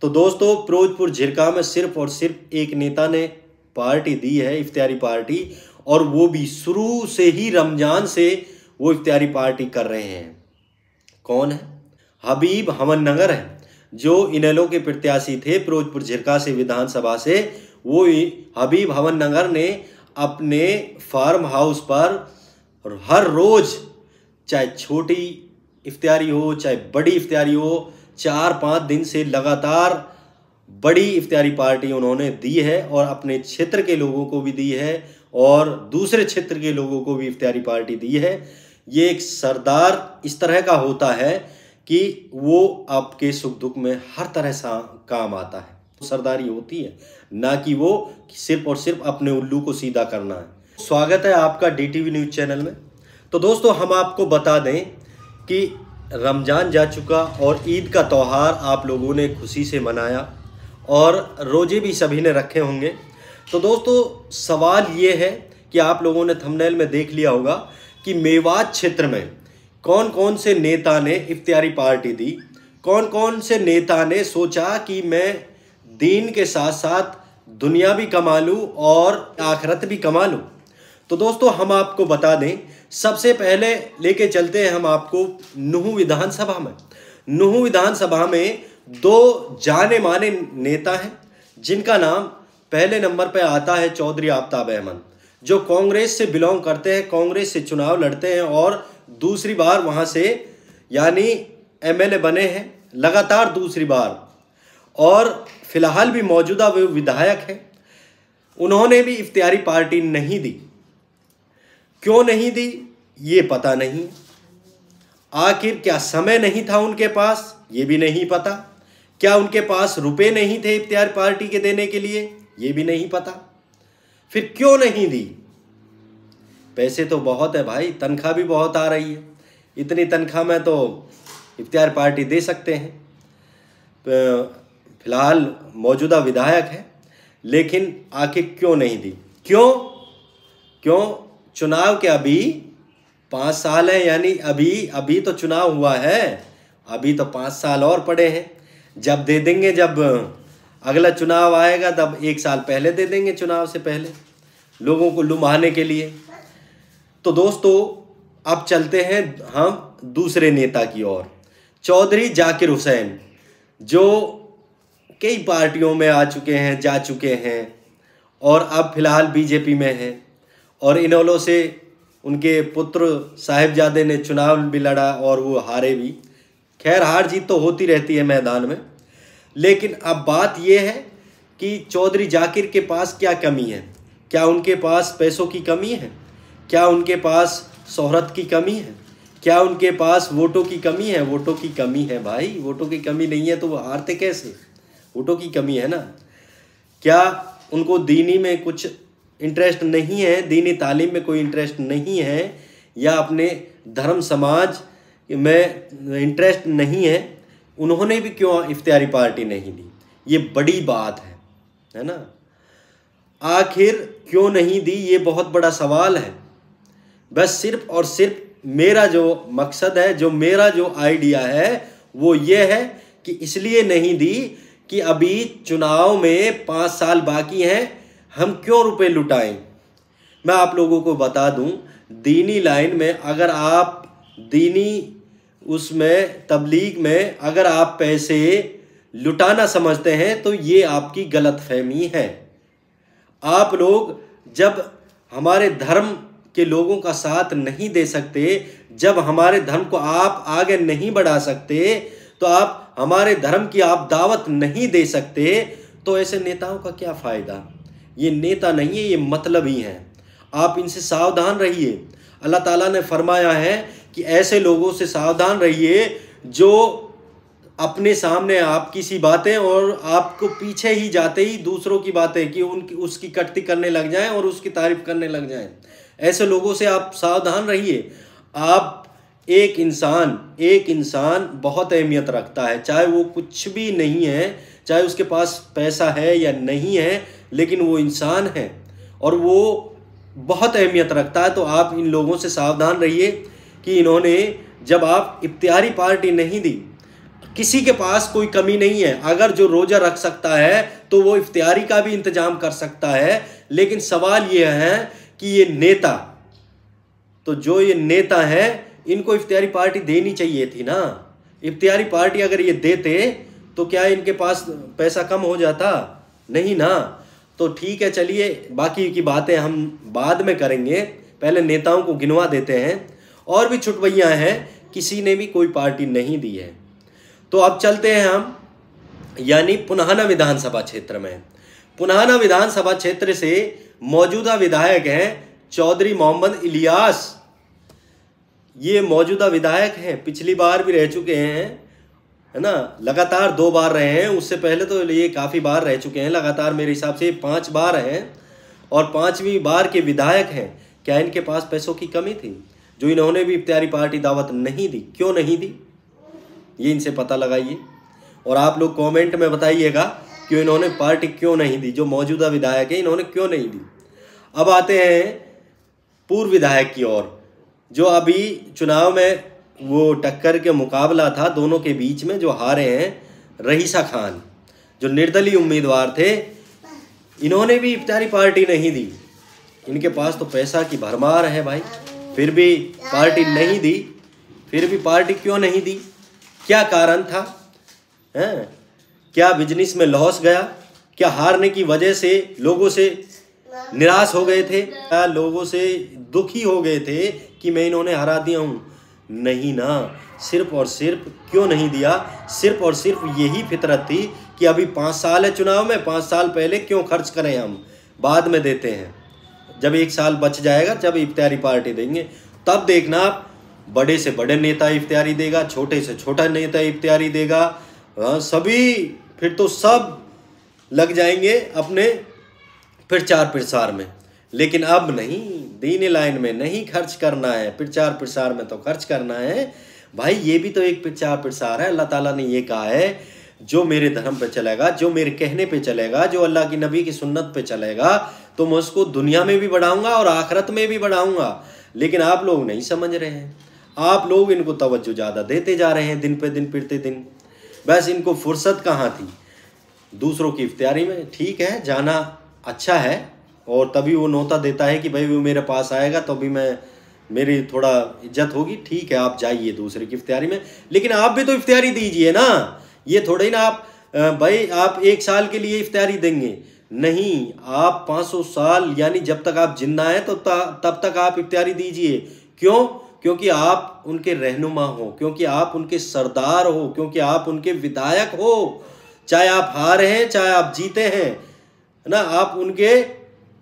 तो दोस्तों फिरोजपुर झिरका में सिर्फ और सिर्फ एक नेता ने पार्टी दी है, इफ्तियारी पार्टी, और वो भी शुरू से ही रमजान से वो इफ्तियारी पार्टी कर रहे हैं। कौन है? हबीब हमन नगर है, जो इनेलो के प्रत्याशी थे फिरोजपुर झिरका से विधानसभा से। वो हबीब हमन नगर ने अपने फार्म हाउस पर हर रोज, चाहे छोटी इफ्तियारी हो चाहे बड़ी इफ्तियारी हो, 4-5 दिन से लगातार बड़ी इफ्तियारी पार्टी उन्होंने दी है और अपने क्षेत्र के लोगों को भी दी है और दूसरे क्षेत्र के लोगों को भी इफ्तियारी पार्टी दी है। ये एक सरदार इस तरह का होता है कि वो आपके सुख दुख में हर तरह से काम आता है। सरदारी होती है, ना कि वो सिर्फ और सिर्फ अपने उल्लू को सीधा करना है। स्वागत है आपका DTV न्यूज़ चैनल में। तो दोस्तों, हम आपको बता दें कि रमज़ान जा चुका और ईद का त्यौहार आप लोगों ने खुशी से मनाया और रोजे भी सभी ने रखे होंगे। तो दोस्तों, सवाल ये है कि आप लोगों ने थंबनेल में देख लिया होगा कि मेवात क्षेत्र में कौन कौन से नेता ने इफ्तियारी पार्टी दी, कौन कौन से नेता ने सोचा कि मैं दीन के साथ साथ दुनिया भी कमा लूँ और आखिरत भी कमा लूँ। तो दोस्तों, हम आपको बता दें, सबसे पहले लेके चलते हैं हम आपको नुहू विधानसभा में। नुहू विधानसभा में 2 जाने माने नेता हैं, जिनका नाम पहले नंबर पे आता है चौधरी आफ्ताब अहमद, जो कांग्रेस से बिलोंग करते हैं, कांग्रेस से चुनाव लड़ते हैं और दूसरी बार वहाँ से यानी MLA बने हैं, लगातार दूसरी बार, और फिलहाल भी मौजूदा वे विधायक हैं। उन्होंने भी इफ्तियारी पार्टी नहीं दी। क्यों नहीं दी ये पता नहीं। आखिर क्या समय नहीं था उनके पास, ये भी नहीं पता। क्या उनके पास रुपए नहीं थे इफ्तियार पार्टी के देने के लिए, ये भी नहीं पता। फिर क्यों नहीं दी? पैसे तो बहुत है भाई, तनख्वाह भी बहुत आ रही है। इतनी तनख्वाह में तो इफ्तियार पार्टी दे सकते हैं। फिलहाल मौजूदा विधायक है, लेकिन आखिर क्यों नहीं दी? क्यों? चुनाव के अभी 5 साल है, यानी अभी तो चुनाव हुआ है, अभी तो 5 साल और पड़े हैं। जब दे देंगे, जब अगला चुनाव आएगा तब 1 साल पहले दे देंगे, चुनाव से पहले, लोगों को लुभाने के लिए। तो दोस्तों, अब चलते हैं हम दूसरे नेता की ओर। चौधरी जाकिर हुसैन, जो कई पार्टियों में आ चुके हैं, जा चुके हैं और अब फिलहाल बीजेपी में हैं, और इनेलो से उनके पुत्र साहिबजादे ने चुनाव भी लड़ा और वो हारे भी। खैर, हार जीत तो होती रहती है मैदान में, लेकिन अब बात ये है कि चौधरी जाकिर के पास क्या कमी है। क्या उनके पास पैसों की कमी है? क्या उनके पास शोहरत की कमी है? क्या उनके पास वोटों की कमी है? वोटों की कमी है भाई, वोटों की कमी नहीं है तो वो हारते कैसे? वोटों की कमी है ना। क्या उनको दीनी में कुछ इंटरेस्ट नहीं है, दीनी तालीम में कोई इंटरेस्ट नहीं है, या अपने धर्म समाज में इंटरेस्ट नहीं है? उन्होंने भी क्यों इफ्तियारी पार्टी नहीं दी? ये बड़ी बात है ना। आखिर क्यों नहीं दी, ये बहुत बड़ा सवाल है। बस सिर्फ और सिर्फ मेरा जो मकसद है, जो मेरा जो आइडिया है, वो ये है कि इसलिए नहीं दी कि अभी चुनाव में 5 साल बाकी हैं, हम क्यों रुपए लुटाएं। मैं आप लोगों को बता दूं, दीनी लाइन में अगर आप दीनी उसमें तबलीग में अगर आप पैसे लुटाना समझते हैं तो ये आपकी गलतफहमी है। आप लोग जब हमारे धर्म के लोगों का साथ नहीं दे सकते, जब हमारे धर्म को आप आगे नहीं बढ़ा सकते, तो आप हमारे धर्म की आप दावत नहीं दे सकते, तो ऐसे नेताओं का क्या फ़ायदा। ये नेता नहीं है, ये मतलबी हैं। आप इनसे सावधान रहिए। अल्लाह ताला ने फरमाया है कि ऐसे लोगों से सावधान रहिए जो अपने सामने आपकी सी बातें और आपको पीछे ही जाते ही दूसरों की बातें कि उसकी कटती करने लग जाएं और उसकी तारीफ करने लग जाएं। ऐसे लोगों से आप सावधान रहिए। आप एक इंसान बहुत अहमियत रखता है, चाहे वो कुछ भी नहीं है, चाहे उसके पास पैसा है या नहीं है, लेकिन वो इंसान है और वो बहुत अहमियत रखता है। तो आप इन लोगों से सावधान रहिए कि इन्होंने, जब आप इफ्तियारी पार्टी नहीं दी, किसी के पास कोई कमी नहीं है। अगर जो रोजा रख सकता है तो वो इफ्तियारी का भी इंतजाम कर सकता है। लेकिन सवाल ये है कि ये नेता, तो जो ये नेता है इनको इफ्तियारी पार्टी देनी चाहिए थी ना। इफ्तियारी पार्टी अगर ये देते तो क्या इनके पास पैसा कम हो जाता? नहीं ना। तो ठीक है, चलिए बाकी की बातें हम बाद में करेंगे, पहले नेताओं को गिनवा देते हैं। और भी छुटवैयाँ हैं, किसी ने भी कोई पार्टी नहीं दी है। तो अब चलते हैं हम यानी पुनाहना विधानसभा क्षेत्र में। पुनाहना विधानसभा क्षेत्र से मौजूदा विधायक हैं चौधरी मोहम्मद इलियास। ये मौजूदा विधायक हैं, पिछली बार भी रह चुके हैं, है ना, लगातार 2 बार रहे हैं। उससे पहले तो ये काफ़ी बार रह चुके हैं, लगातार मेरे हिसाब से 5 बार हैं और 5वीं बार के विधायक हैं। क्या इनके पास पैसों की कमी थी जो इन्होंने भी इफ्तियारी पार्टी दावत नहीं दी? क्यों नहीं दी, ये इनसे पता लगाइए और आप लोग कमेंट में बताइएगा कि इन्होंने पार्टी क्यों नहीं दी। जो मौजूदा विधायक है इन्होंने क्यों नहीं दी। अब आते हैं पूर्व विधायक की ओर, जो अभी चुनाव में वो टक्कर के मुकाबला था दोनों के बीच में, जो हारे हैं, रईसा खान, जो निर्दलीय उम्मीदवार थे। इन्होंने भी इफ्तियारी पार्टी नहीं दी। इनके पास तो पैसा की भरमार है भाई, फिर भी पार्टी नहीं दी। फिर भी पार्टी क्यों नहीं दी, क्या कारण था? हैं? क्या बिजनेस में लॉस गया? क्या हारने की वजह से लोगों से निराश हो गए थे? क्या लोगों से दुखी हो गए थे कि मैं इन्होंने हरा दिया हूँ? नहीं ना। सिर्फ और सिर्फ क्यों नहीं दिया, सिर्फ और सिर्फ यही फितरत थी कि अभी 5 साल है चुनाव में, 5 साल पहले क्यों खर्च करें, हम बाद में देते हैं। जब 1 साल बच जाएगा, जब इफ्तियारी पार्टी देंगे, तब देखना आप, बड़े से बड़े नेता इफ्तियारी देगा, छोटे से छोटा नेता इफ्तियारी देगा। सभी फिर तो सब लग जाएंगे अपने प्रचार प्रसार में। लेकिन अब नहीं, दीनी लाइन में नहीं खर्च करना है, प्रचार प्रसार में तो खर्च करना है भाई। ये भी तो एक प्रचार प्रसार है। अल्लाह ताला ने ये कहा है, जो मेरे धर्म पे चलेगा, जो मेरे कहने पे चलेगा, जो अल्लाह की नबी की सुन्नत पे चलेगा, तो मैं उसको दुनिया में भी बढ़ाऊंगा और आखिरत में भी बढ़ाऊंगा। लेकिन आप लोग नहीं समझ रहे हैं, आप लोग इनको तवज्जो ज़्यादा देते जा रहे हैं दिन पे दिन, फिरते दिन। बस इनको फुर्सत कहाँ थी दूसरों की इफ्तियारी में। ठीक है, जाना अच्छा है और तभी वो न्योता देता है कि भाई वो मेरे पास आएगा तो भी मैं, मेरी थोड़ा इज्जत होगी। ठीक है, आप जाइए दूसरे की इफ्तियारी में, लेकिन आप भी तो इफ्तियारी दीजिए ना। ये थोड़ा ही ना आप भाई आप 1 साल के लिए इफ्तियारी देंगे, नहीं, आप 500 साल यानी जब तक आप जिंदा हैं तो तब तक आप इफ्तियारी दीजिए। क्यों? क्योंकि आप उनके रहनुमा हो, क्योंकि आप उनके सरदार हो, क्योंकि आप उनके विधायक हो। चाहे आप हारे हैं, चाहे आप जीते हैं, है ना, आप उनके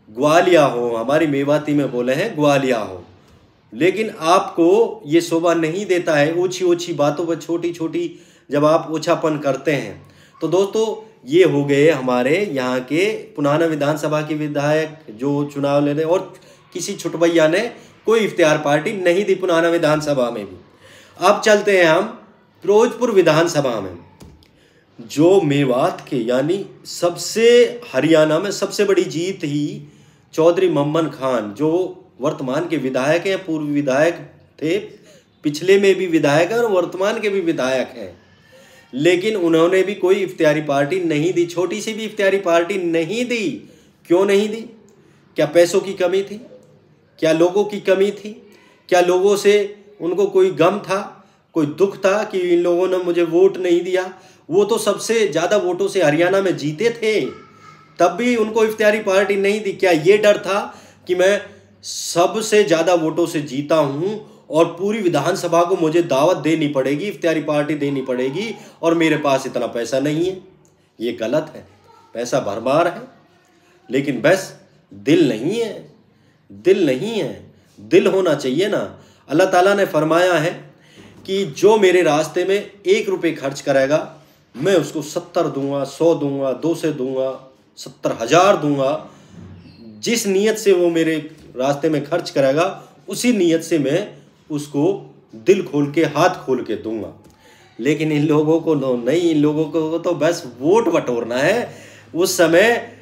ग्वालिया हो, हमारी मेवाती में बोले हैं ग्वालिया हो। लेकिन आपको ये शोभा नहीं देता है ऊंची ऊंची बातों पर छोटी छोटी जब आप ओछापन करते हैं। तो दोस्तों, ये हो गए हमारे यहाँ के पुनाहना विधानसभा के विधायक जो चुनाव लड़े, और किसी छुटभैया ने कोई इफ्तियार पार्टी नहीं दी पुनाहना विधानसभा में भी। अब चलते हैं हम फिरोजपुर विधानसभा में, जो मेवात के यानी सबसे, हरियाणा में सबसे बड़ी जीत ही चौधरी मम्मन खान, जो वर्तमान के विधायक हैं, पूर्व विधायक थे, पिछले में भी विधायक हैं और वर्तमान के भी विधायक हैं। लेकिन उन्होंने भी कोई इफ्तियारी पार्टी नहीं दी, छोटी सी भी इफ्तियारी पार्टी नहीं दी। क्यों नहीं दी? क्या पैसों की कमी थी? क्या लोगों की कमी थी? क्या लोगों से उनको कोई गम था, कोई दुख था कि इन लोगों ने मुझे वोट नहीं दिया? वो तो सबसे ज़्यादा वोटों से हरियाणा में जीते थे, तब भी उनको इफ्तियारी पार्टी नहीं दी। क्या ये डर था कि मैं सबसे ज़्यादा वोटों से जीता हूँ और पूरी विधानसभा को मुझे दावत देनी पड़ेगी, इफ्तियारी पार्टी देनी पड़ेगी और मेरे पास इतना पैसा नहीं है? ये गलत है। पैसा भरमार है, लेकिन बस दिल नहीं है। दिल नहीं है, दिल होना चाहिए ना। अल्लाह ताला ने फरमाया है कि जो मेरे रास्ते में 1 रुपये खर्च करेगा, मैं उसको 70 दूंगा, 100 दूंगा, 200 दूंगा, 70,000 दूंगा। जिस नीयत से वो मेरे रास्ते में खर्च करेगा, उसी नीयत से मैं उसको दिल खोल के, हाथ खोल के दूंगा। लेकिन इन लोगों को नहीं, इन लोगों को तो बस वोट बटोरना है। उस समय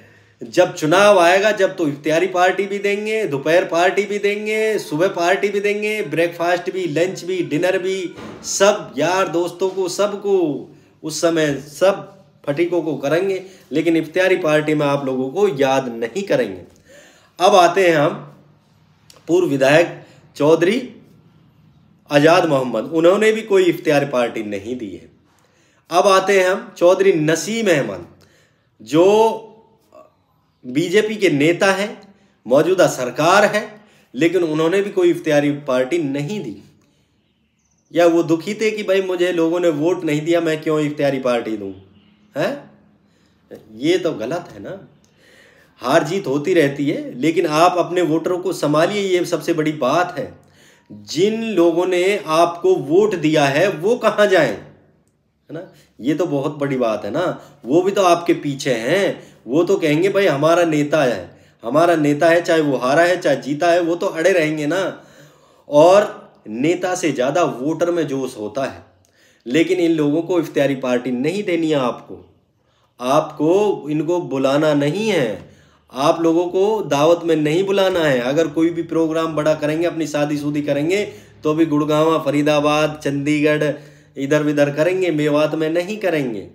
जब चुनाव आएगा, जब तो इफ्तियारी पार्टी भी देंगे, दोपहर पार्टी भी देंगे, सुबह पार्टी भी देंगे, ब्रेकफास्ट भी, लंच भी, डिनर भी, सब यार दोस्तों को सबको उस समय सब फटीकों को करेंगे, लेकिन इफ्तियारी पार्टी में आप लोगों को याद नहीं करेंगे। अब आते हैं हम पूर्व विधायक चौधरी आज़ाद मोहम्मद, उन्होंने भी कोई इफ्तियारी पार्टी नहीं दी है। अब आते हैं हम चौधरी नसीम अहमद, जो बीजेपी के नेता हैं, मौजूदा सरकार है, लेकिन उन्होंने भी कोई इफ्तियारी पार्टी नहीं दी। या वो दुखी थे कि भाई मुझे लोगों ने वोट नहीं दिया, मैं क्यों इफ्तियारी पार्टी दूं? है, ये तो गलत है ना। हार जीत होती रहती है, लेकिन आप अपने वोटरों को संभालिए, ये सबसे बड़ी बात है। जिन लोगों ने आपको वोट दिया है वो कहाँ जाएं, है ना, ये तो बहुत बड़ी बात है ना। वो भी तो आपके पीछे हैं, वो तो कहेंगे भाई हमारा नेता है, हमारा नेता है, चाहे वो हारा है चाहे जीता है, वो तो अड़े रहेंगे ना। और नेता से ज़्यादा वोटर में जोश होता है। लेकिन इन लोगों को इफ्तियारी पार्टी नहीं देनी है। आपको इनको बुलाना नहीं है, आप लोगों को दावत में नहीं बुलाना है। अगर कोई भी प्रोग्राम बड़ा करेंगे, अपनी शादी करेंगे, तो भी गुड़गांव, फरीदाबाद, चंडीगढ़, इधर उधर करेंगे, मेवात में नहीं करेंगे।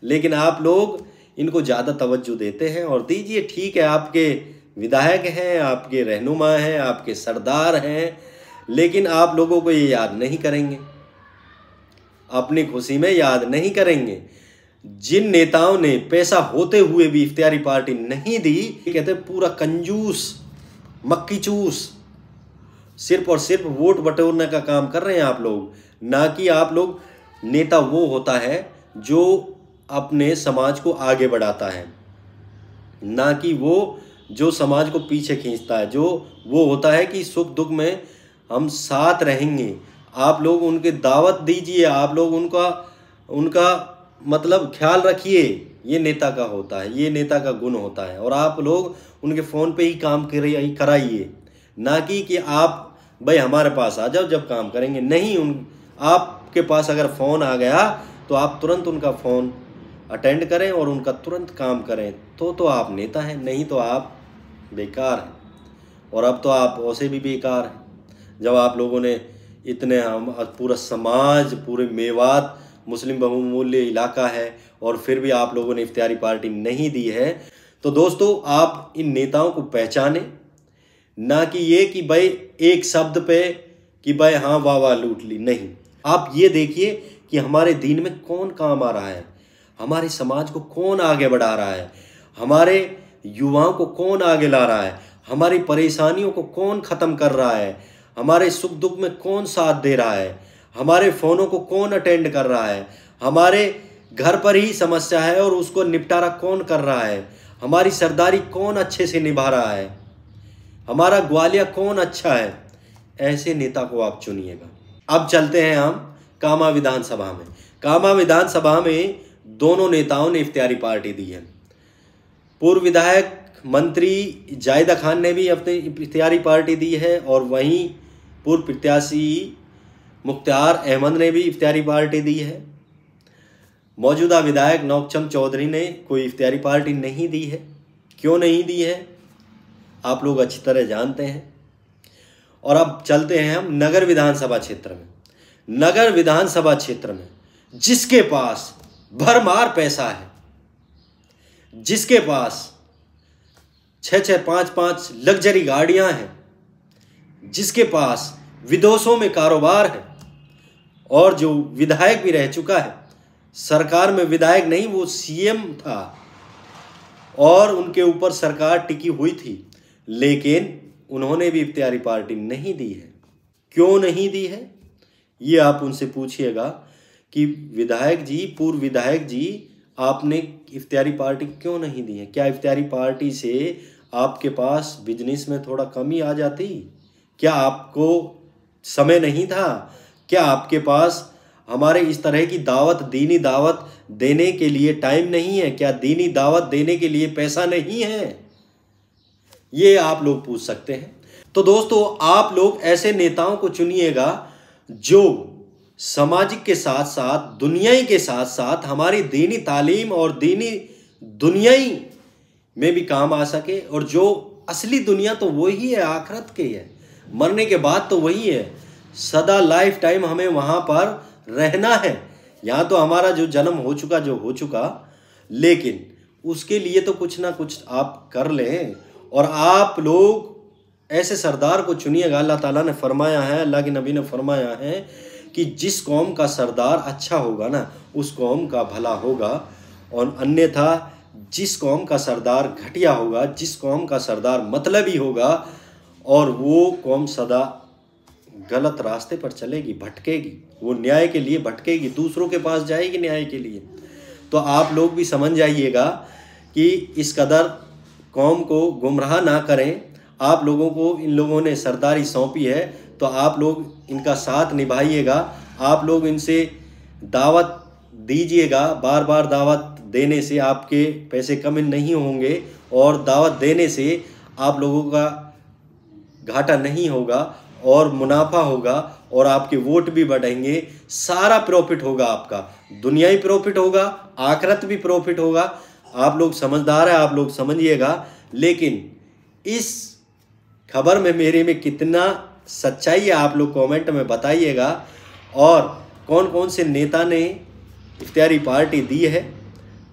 लेकिन आप लोग इनको ज़्यादा तवज्जो देते हैं, और दीजिए, ठीक है, आपके विधायक हैं, आपके रहनुमा हैं, आपके सरदार हैं, लेकिन आप लोगों को ये याद नहीं करेंगे, अपनी खुशी में याद नहीं करेंगे। जिन नेताओं ने पैसा होते हुए भी इफ्तियारी पार्टी नहीं दी, कहते पूरा कंजूस, मक्खी चूस, सिर्फ और सिर्फ वोट बटोरने का काम कर रहे हैं आप लोग। ना कि आप लोग, नेता वो होता है जो अपने समाज को आगे बढ़ाता है, ना कि वो जो समाज को पीछे खींचता है। जो वो होता है कि सुख दुख में हम साथ रहेंगे। आप लोग उनके दावत दीजिए, आप लोग उनका मतलब ख्याल रखिए। ये नेता का होता है, ये नेता का गुण होता है। और आप लोग उनके फ़ोन पे ही काम कराइए, ना कि आप भाई हमारे पास आ जाओ जब काम करेंगे। नहीं, आपके पास अगर फ़ोन आ गया तो आप तुरंत उनका फ़ोन अटेंड करें और उनका तुरंत काम करें, तो आप नेता हैं, नहीं तो आप बेकार हैं। और अब तो आप वैसे भी बेकार हैं। जब आप लोगों ने इतने, हम पूरा समाज, पूरे मेवात मुस्लिम बहुमूल्य इलाका है, और फिर भी आप लोगों ने इफ्तियारी पार्टी नहीं दी है। तो दोस्तों, आप इन नेताओं को पहचाने, ना कि ये कि भाई एक शब्द पे कि भाई हाँ वाह वाह लूट ली। नहीं, आप ये देखिए कि हमारे दीन में कौन काम आ रहा है, हमारे समाज को कौन आगे बढ़ा रहा है, हमारे युवाओं को कौन आगे ला रहा है, हमारी परेशानियों को कौन ख़त्म कर रहा है, हमारे सुख दुख में कौन साथ दे रहा है, हमारे फ़ोनों को कौन अटेंड कर रहा है, हमारे घर पर ही समस्या है और उसको निपटारा कौन कर रहा है, हमारी सरदारी कौन अच्छे से निभा रहा है, हमारा ग्वालिया कौन अच्छा है। ऐसे नेता को आप चुनिएगा। अब चलते हैं हम कामा विधानसभा में। कामा विधानसभा में दोनों नेताओं ने इफ्तियारी पार्टी दी है। पूर्व विधायक मंत्री जायदा खान ने भी अपनी इफ्तियारी पार्टी दी है, और वहीं पूर्व प्रत्याशी मुख्तार अहमद ने भी इफ्तियारी पार्टी दी है। मौजूदा विधायक नौकचंद चौधरी ने कोई इफ्तियारी पार्टी नहीं दी है। क्यों नहीं दी है, आप लोग अच्छी तरह जानते हैं। और अब चलते हैं हम नगर विधानसभा क्षेत्र में। नगर विधानसभा क्षेत्र में जिसके पास भरमार पैसा है, जिसके पास 6-6, 5-5 लग्जरी गाड़ियां हैं, जिसके पास विदेशों में कारोबार है, और जो विधायक भी रह चुका है, सरकार में विधायक नहीं, वो सीएम था, और उनके ऊपर सरकार टिकी हुई थी, लेकिन उन्होंने भी इफ्तियारी पार्टी नहीं दी है। क्यों नहीं दी है, ये आप उनसे पूछिएगा कि विधायक जी, पूर्व विधायक जी, आपने इफ्तियारी पार्टी क्यों नहीं दी है? क्या इफ्तियारी पार्टी से आपके पास बिजनेस में थोड़ा कमी आ जाती? क्या आपको समय नहीं था? क्या आपके पास हमारे इस तरह की दावत, दीनी दावत देने के लिए टाइम नहीं है? क्या दीनी दावत देने के लिए पैसा नहीं है? ये आप लोग पूछ सकते हैं। तो दोस्तों, आप लोग ऐसे नेताओं को चुनिएगा जो सामाजिक के साथ साथ, दुनियाई के साथ साथ, हमारी दीनी तालीम और दीनी दुनियाई में भी काम आ सके। और जो असली दुनिया तो वही है, आखिरत की है, मरने के बाद तो वही है, सदा लाइफ टाइम हमें वहाँ पर रहना है। यहाँ तो हमारा जो जन्म हो चुका जो हो चुका, लेकिन उसके लिए तो कुछ ना कुछ आप कर लें। और आप लोग ऐसे सरदार को चुनिएगा। अल्लाह ताला ने फरमाया है, अल्लाह के नबी ने फरमाया है कि जिस कौम का सरदार अच्छा होगा ना, उस कौम का भला होगा, और अन्यथा जिस कौम का सरदार घटिया होगा, जिस कौम का सरदार मतलबी होगा, और वो कौम सदा गलत रास्ते पर चलेगी, भटकेगी, वो न्याय के लिए भटकेगी, दूसरों के पास जाएगी न्याय के लिए। तो आप लोग भी समझ जाइएगा कि इस कदर कौम को गुमराह ना करें। आप लोगों को इन लोगों ने सरदारी सौंपी है, तो आप लोग इनका साथ निभाइएगा। आप लोग इनसे दावत दीजिएगा। बार बार दावत देने से आपके पैसे कम नहीं होंगे, और दावत देने से आप लोगों का घाटा नहीं होगा और मुनाफा होगा, और आपके वोट भी बढ़ेंगे। सारा प्रॉफिट होगा आपका, दुनियाई प्रॉफिट होगा, आखिरत भी प्रॉफिट होगा। आप लोग समझदार हैं, आप लोग समझिएगा। लेकिन इस खबर में मेरे में कितना सच्चाई है आप लोग कमेंट में बताइएगा। और कौन कौन से नेता ने इख्तियारी पार्टी दी है,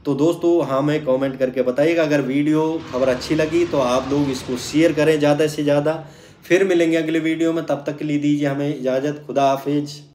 तो दोस्तों हमें कमेंट करके बताइएगा। अगर वीडियो खबर अच्छी लगी तो आप लोग इसको शेयर करें ज़्यादा से ज़्यादा। फिर मिलेंगे अगले वीडियो में, तब तक के लिए दीजिए हमें इजाज़त। खुदा हाफिज।